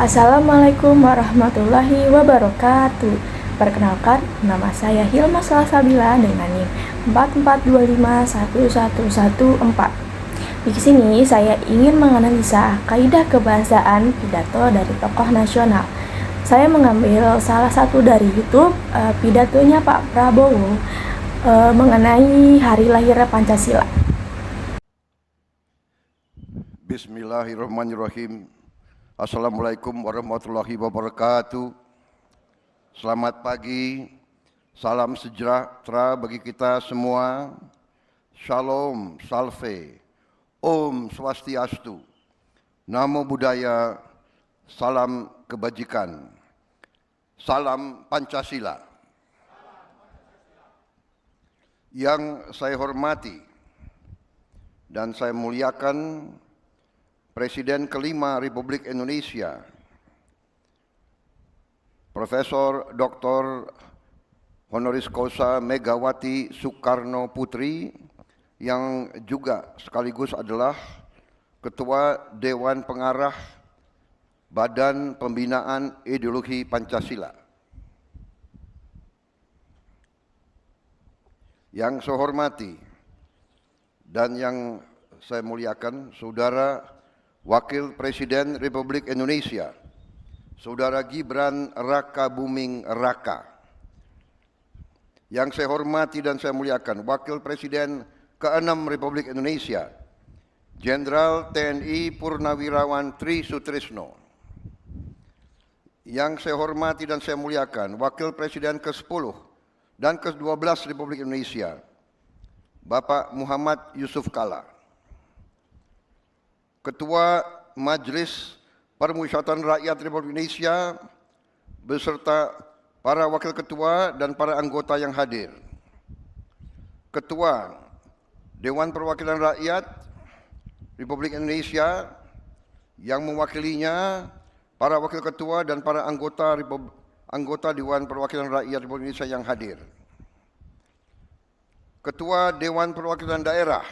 Assalamualaikum warahmatullahi wabarakatuh. Perkenalkan, nama saya Hilma Salasabila dengan NIM 442511114. Di sini saya ingin menganalisa kaidah kebahasaan pidato dari tokoh nasional. Saya mengambil salah satu dari YouTube pidatonya Pak Prabowo mengenai hari lahir Pancasila. Bismillahirrahmanirrahim. Assalamualaikum warahmatullahi wabarakatuh. Selamat pagi, salam sejahtera bagi kita semua. Shalom, salve, Om Swastiastu, Namo Buddhaya, salam kebajikan, salam Pancasila. Yang saya hormati dan saya muliakan Presiden kelima Republik Indonesia, Profesor Dr. Honoris Causa Megawati Soekarno Putri, yang juga sekaligus adalah Ketua Dewan Pengarah Badan Pembinaan Ideologi Pancasila. Yang saya hormati dan yang saya muliakan Saudara Wakil Presiden Republik Indonesia, Saudara Gibran Rakabuming Raka. Yang saya hormati dan saya muliakan Wakil Presiden ke-6 Republik Indonesia, Jenderal TNI Purnawirawan Tri Sutrisno. Yang saya hormati dan saya muliakan Wakil Presiden ke-10 dan ke-12 Republik Indonesia, Bapak Muhammad Yusuf Kalla. Ketua Majelis Permusyawaratan Rakyat Republik Indonesia beserta para wakil ketua dan para anggota yang hadir. Ketua Dewan Perwakilan Rakyat Republik Indonesia yang mewakilinya para wakil ketua dan para anggota Dewan Perwakilan Rakyat Republik Indonesia yang hadir. Ketua Dewan Perwakilan Daerah,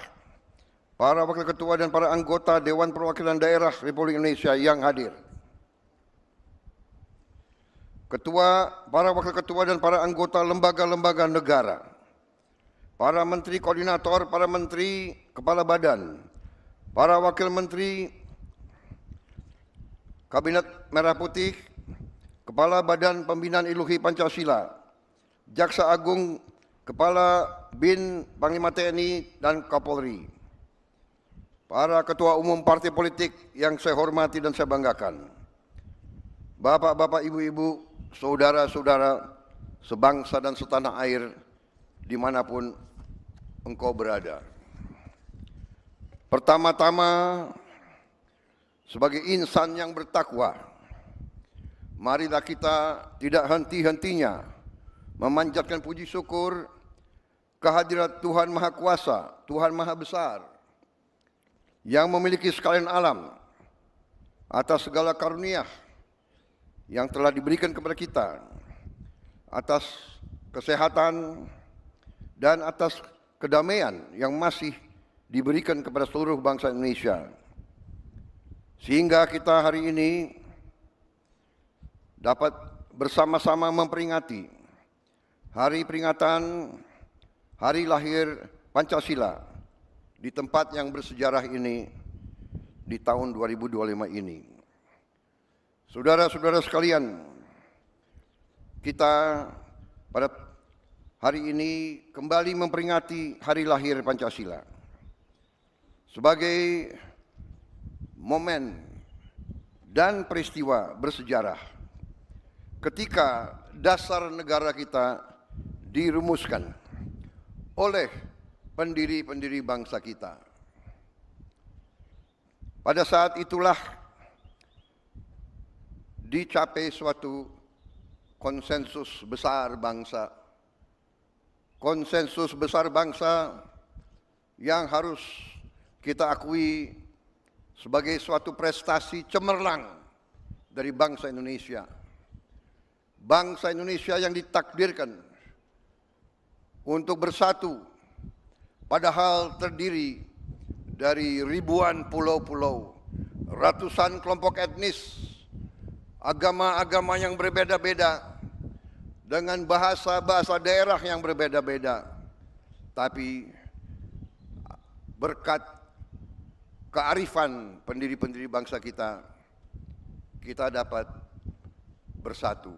para wakil ketua dan para anggota Dewan Perwakilan Daerah Republik Indonesia yang hadir. Para wakil ketua dan para anggota lembaga-lembaga negara. Para menteri koordinator, para menteri kepala badan, para wakil menteri Kabinet Merah Putih, Kepala Badan Pembinaan Ideologi Pancasila, Jaksa Agung, Kepala BIN Panglima TNI dan Kapolri. Para ketua umum partai politik yang saya hormati dan saya banggakan, bapak-bapak, ibu-ibu, saudara-saudara sebangsa dan setanah air dimanapun engkau berada. Pertama-tama, sebagai insan yang bertakwa, marilah kita tidak henti-hentinya memanjatkan puji syukur kehadirat Tuhan Maha Kuasa, Tuhan Maha Besar, yang memiliki sekalian alam, atas segala karunia yang telah diberikan kepada kita, atas kesehatan dan atas kedamaian yang masih diberikan kepada seluruh bangsa Indonesia. Sehingga kita hari ini dapat bersama-sama memperingati peringatan hari lahir Pancasila di tempat yang bersejarah ini di tahun 2025 ini. Saudara-saudara sekalian, kita pada hari ini kembali memperingati hari lahir Pancasila sebagai momen dan peristiwa bersejarah ketika dasar negara kita dirumuskan oleh pendiri-pendiri bangsa kita. Pada saat itulah dicapai suatu konsensus besar bangsa. Konsensus besar bangsa yang harus kita akui sebagai suatu prestasi cemerlang dari bangsa Indonesia. Bangsa Indonesia yang ditakdirkan untuk bersatu, padahal terdiri dari ribuan pulau-pulau, ratusan kelompok etnis, agama-agama yang berbeda-beda, dengan bahasa-bahasa daerah yang berbeda-beda. Tapi berkat kearifan pendiri-pendiri bangsa kita, kita dapat bersatu.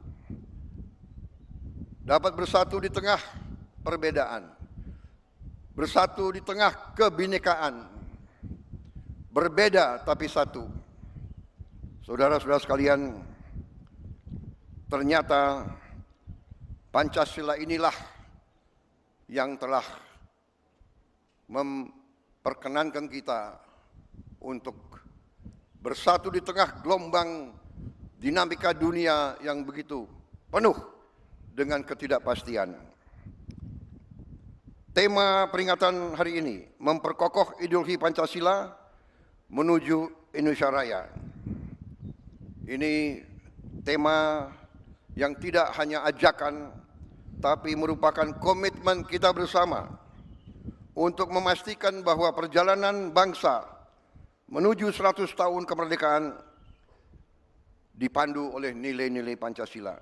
Dapat bersatu di tengah perbedaan. Bersatu di tengah kebinekaan. Berbeda tapi satu. Saudara-saudara sekalian, ternyata Pancasila inilah yang telah memperkenankan kita untuk bersatu di tengah gelombang dinamika dunia yang begitu penuh dengan ketidakpastian. Tema peringatan hari ini, memperkokoh ideologi Pancasila menuju Indonesia Raya. Ini tema yang tidak hanya ajakan, tapi merupakan komitmen kita bersama untuk memastikan bahwa perjalanan bangsa menuju 100 tahun kemerdekaan dipandu oleh nilai-nilai Pancasila.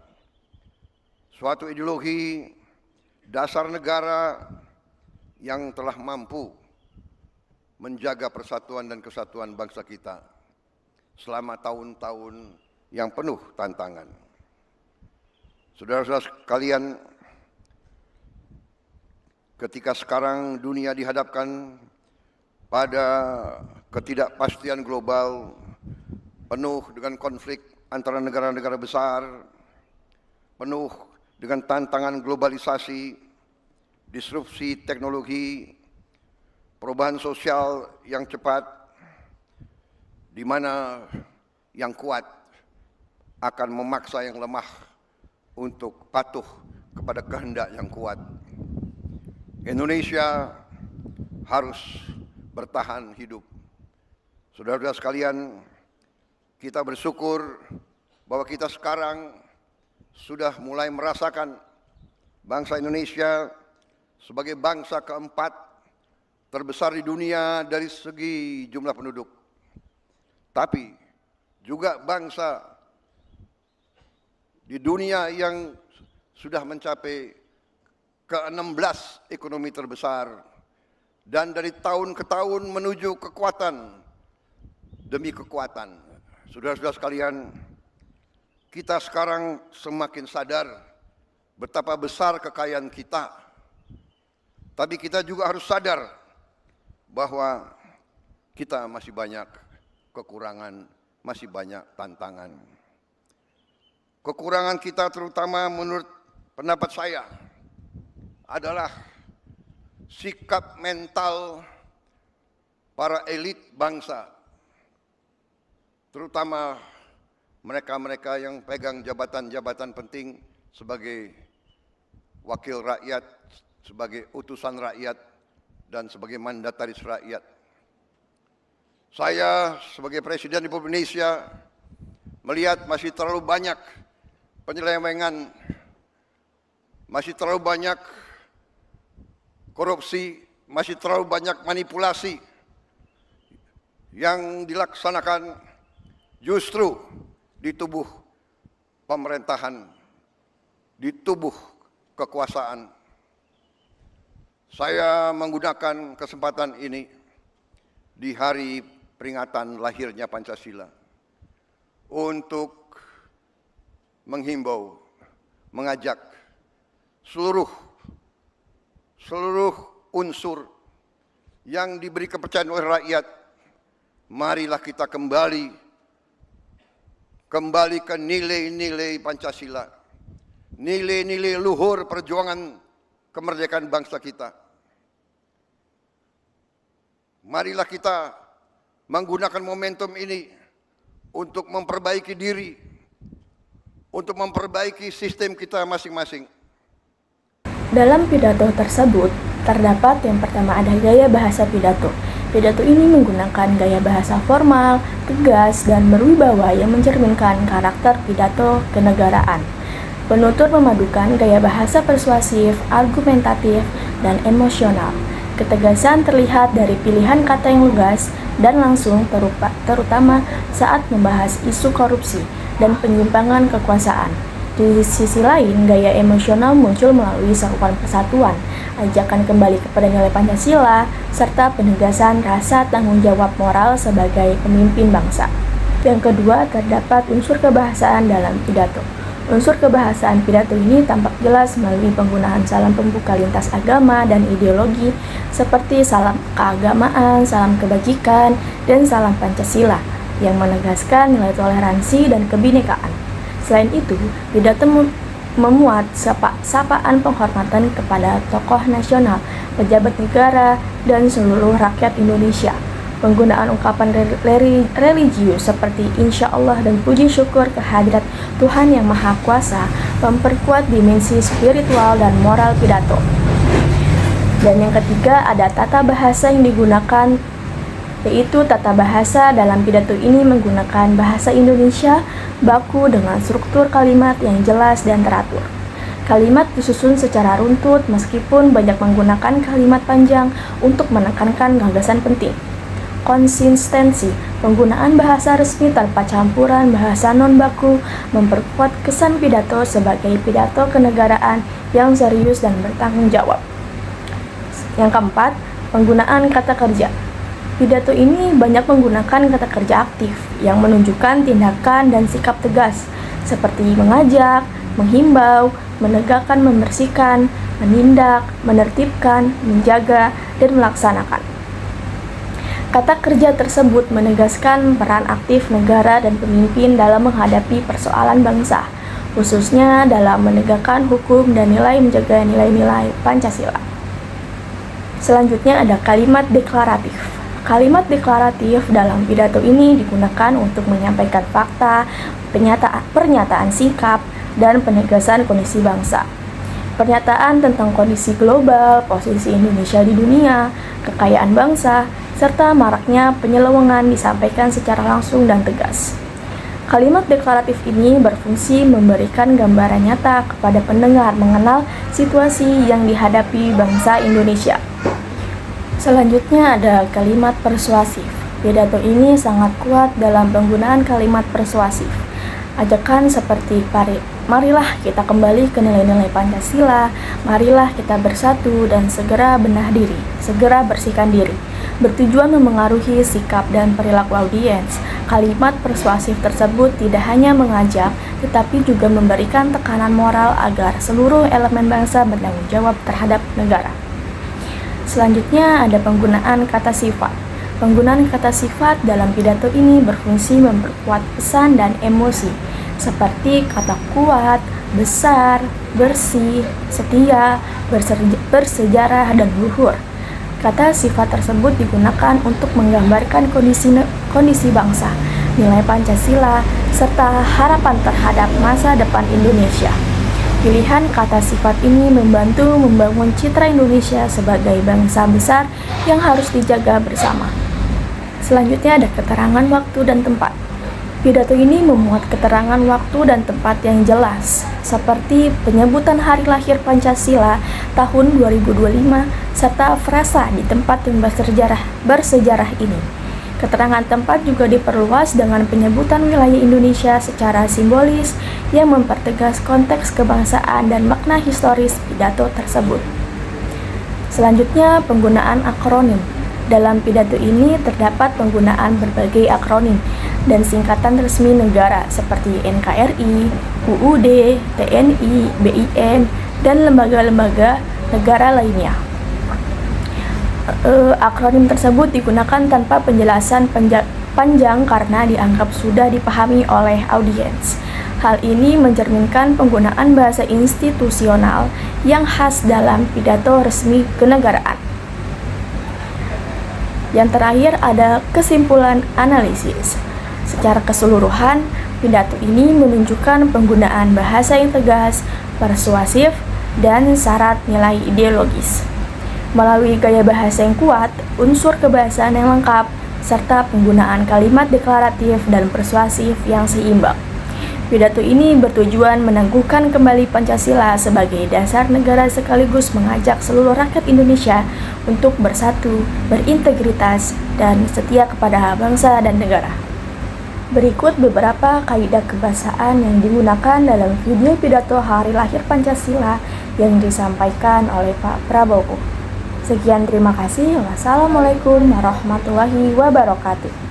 Suatu ideologi dasar negara yang telah mampu menjaga persatuan dan kesatuan bangsa kita selama tahun-tahun yang penuh tantangan. Saudara-saudara sekalian, ketika sekarang dunia dihadapkan pada ketidakpastian global, penuh dengan konflik antara negara-negara besar, penuh dengan tantangan globalisasi, disrupsi teknologi, perubahan sosial yang cepat, di mana yang kuat akan memaksa yang lemah untuk patuh kepada kehendak yang kuat. Indonesia harus bertahan hidup. Saudara-saudara sekalian, kita bersyukur bahwa kita sekarang sudah mulai merasakan bangsa Indonesia sebagai bangsa keempat terbesar di dunia dari segi jumlah penduduk. Tapi juga bangsa di dunia yang sudah mencapai ke-16 ekonomi terbesar, dan dari tahun ke tahun menuju kekuatan demi kekuatan. Saudara-saudara sekalian, kita sekarang semakin sadar betapa besar kekayaan kita. Tapi kita juga harus sadar bahwa kita masih banyak kekurangan, masih banyak tantangan. Kekurangan kita terutama menurut pendapat saya adalah sikap mental para elit bangsa, terutama mereka-mereka yang pegang jabatan-jabatan penting sebagai wakil rakyat, sebagai utusan rakyat, dan sebagai mandataris rakyat. Saya sebagai Presiden Republik Indonesia melihat masih terlalu banyak penyelewengan, masih terlalu banyak korupsi, masih terlalu banyak manipulasi yang dilaksanakan justru di tubuh pemerintahan, di tubuh kekuasaan. Saya menggunakan kesempatan ini di hari peringatan lahirnya Pancasila untuk menghimbau, mengajak seluruh unsur yang diberi kepercayaan oleh rakyat, marilah kita kembali ke nilai-nilai Pancasila, nilai-nilai luhur perjuangan kemerdekaan bangsa kita. Marilah kita menggunakan momentum ini untuk memperbaiki diri, untuk memperbaiki sistem kita masing-masing. Dalam pidato tersebut, terdapat yang pertama ada gaya bahasa pidato. Pidato ini menggunakan gaya bahasa formal, tegas, dan berwibawa yang mencerminkan karakter pidato kenegaraan. Penutur memadukan gaya bahasa persuasif, argumentatif, dan emosional. Ketegasan terlihat dari pilihan kata yang lugas, dan langsung terutama saat membahas isu korupsi dan penyimpangan kekuasaan. Di sisi lain, gaya emosional muncul melalui seruan persatuan, ajakan kembali kepada nilai Pancasila, serta penegasan rasa tanggung jawab moral sebagai pemimpin bangsa. Yang kedua, terdapat unsur kebahasaan dalam pidato. Unsur kebahasaan pidato ini tampak jelas melalui penggunaan salam pembuka lintas agama dan ideologi seperti salam keagamaan, salam kebajikan, dan salam Pancasila yang menegaskan nilai toleransi dan kebinekaan. Selain itu, pidato memuat sapaan penghormatan kepada tokoh nasional, pejabat negara, dan seluruh rakyat Indonesia. Penggunaan ungkapan religius seperti insya Allah dan puji syukur kehadirat Tuhan Yang Maha Kuasa memperkuat dimensi spiritual dan moral pidato. Dan yang ketiga, ada tata bahasa yang digunakan, yaitu tata bahasa dalam pidato ini menggunakan bahasa Indonesia baku dengan struktur kalimat yang jelas dan teratur. Kalimat disusun secara runtut meskipun banyak menggunakan kalimat panjang untuk menekankan gagasan penting. Konsistensi, penggunaan bahasa resmi tanpa campuran bahasa non-baku memperkuat kesan pidato sebagai pidato kenegaraan yang serius dan bertanggung jawab. Yang keempat, penggunaan kata kerja. Pidato ini banyak menggunakan kata kerja aktif yang menunjukkan tindakan dan sikap tegas seperti mengajak, menghimbau, menegakkan, membersihkan, menindak, menertibkan, menjaga, dan melaksanakan. Kata kerja tersebut menegaskan peran aktif negara dan pemimpin dalam menghadapi persoalan bangsa, khususnya dalam menegakkan hukum dan menjaga nilai-nilai Pancasila. Selanjutnya ada kalimat deklaratif. Kalimat deklaratif dalam pidato ini digunakan untuk menyampaikan fakta, pernyataan sikap, dan penegasan kondisi bangsa. Pernyataan tentang kondisi global, posisi Indonesia di dunia, kekayaan bangsa, serta maraknya penyelewengan disampaikan secara langsung dan tegas. Kalimat deklaratif ini berfungsi memberikan gambaran nyata kepada pendengar mengenal situasi yang dihadapi bangsa Indonesia. Selanjutnya ada kalimat persuasif. Pidato ini sangat kuat dalam penggunaan kalimat persuasif. Ajakan seperti marilah kita kembali ke nilai-nilai Pancasila, marilah kita bersatu dan segera segera bersihkan diri. Bertujuan memengaruhi sikap dan perilaku audiens. Kalimat persuasif tersebut tidak hanya mengajak, tetapi juga memberikan tekanan moral agar seluruh elemen bangsa bertanggung jawab terhadap negara. Selanjutnya ada penggunaan kata sifat. Penggunaan kata sifat dalam pidato ini berfungsi memperkuat pesan dan emosi, seperti kata kuat, besar, bersih, setia, bersejarah, dan luhur. Kata sifat tersebut digunakan untuk menggambarkan kondisi bangsa, nilai Pancasila, serta harapan terhadap masa depan Indonesia. Pilihan kata sifat ini membantu membangun citra Indonesia sebagai bangsa besar yang harus dijaga bersama. Selanjutnya ada keterangan waktu dan tempat. Pidato ini memuat keterangan waktu dan tempat yang jelas, seperti penyebutan hari lahir Pancasila tahun 2025 serta frasa di tempat yang bersejarah ini. Keterangan tempat juga diperluas dengan penyebutan wilayah Indonesia secara simbolis yang mempertegas konteks kebangsaan dan makna historis pidato tersebut. Selanjutnya, penggunaan akronim. Dalam pidato ini terdapat penggunaan berbagai akronim dan singkatan resmi negara seperti NKRI, UUD, TNI, BIN, dan lembaga-lembaga negara lainnya. Akronim tersebut digunakan tanpa penjelasan panjang karena dianggap sudah dipahami oleh audiens. Hal ini mencerminkan penggunaan bahasa institusional yang khas dalam pidato resmi kenegaraan. Yang terakhir ada kesimpulan analisis. Secara keseluruhan, pidato ini menunjukkan penggunaan bahasa yang tegas, persuasif, dan syarat nilai ideologis. Melalui gaya bahasa yang kuat, unsur kebahasaan yang lengkap, serta penggunaan kalimat deklaratif dan persuasif yang seimbang. Pidato ini bertujuan meneguhkan kembali Pancasila sebagai dasar negara sekaligus mengajak seluruh rakyat Indonesia untuk bersatu, berintegritas, dan setia kepada bangsa dan negara. Berikut beberapa kaidah kebahasaan yang digunakan dalam video pidato Hari Lahir Pancasila yang disampaikan oleh Pak Prabowo. Sekian, terima kasih. Wassalamualaikum warahmatullahi wabarakatuh.